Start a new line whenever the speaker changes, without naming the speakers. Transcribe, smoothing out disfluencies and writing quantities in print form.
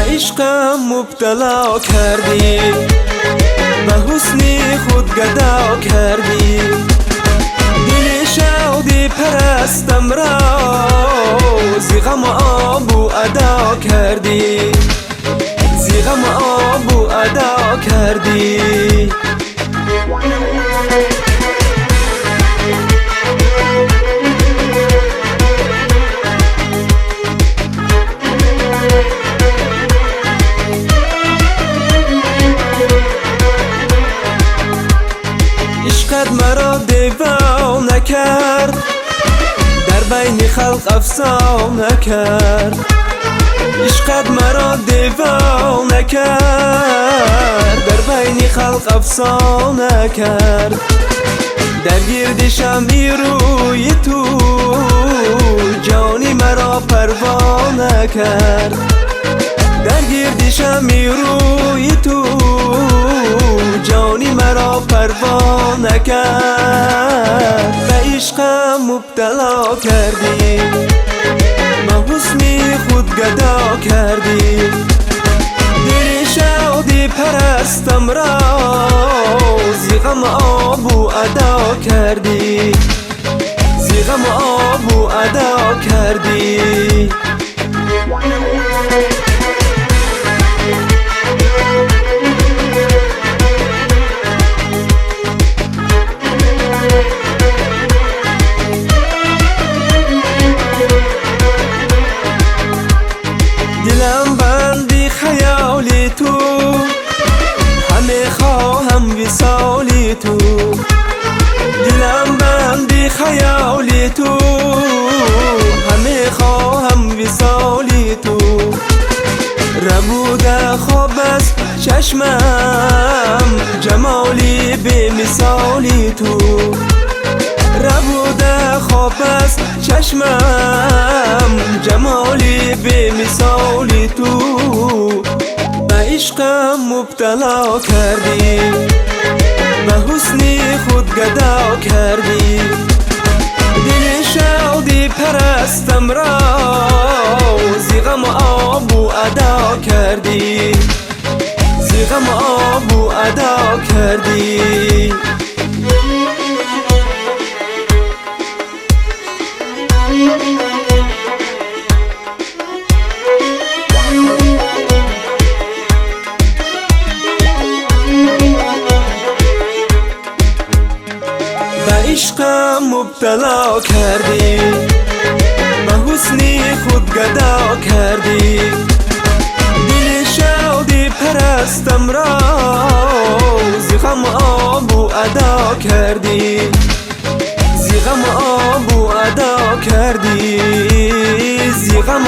عشقم مبتلا کردی، به حسن خود گدا کردی، دل شادی پرستم را زی غم آب ادا کردی، زی غم آب ادا کردی. عشقت مرا دیوانه کرد، در بین خلق افسانه کرد. عشقت مرا دیوانه کرد، در بین خلق افسانه کرد. در گردشم روی تو جانی مرا پروانه کرد، در گردشم روی تو جانی مرا پروانه کرد. به عشقم مبتلا کردی، به حسن خود گدا کردی، دل شادی پرستم را زی غم آب ادا کردی، زی غم آب ادا کردی. دلم بندی خیالی تو، همه خواهم وصالی تو. دلم بندی خیالی تو، همه خواهم وصالی تو. ربوده خواب است چشمم جمالی به مثالی تو. ربوده خواب است چشمم جمالی به مثالی تو. به عشقم مبتلا کردی، به حسن خود گدا کردی، دل شادی پرستم را زی غم آب ادا کردی، زی غم آب ادا کردی. به عشقم مبتلا کردی، به حسن خود گدا کردی، دل شادی پرستم را زی غم آب ادا کردی، زی غم آب ادا کردی، زی غم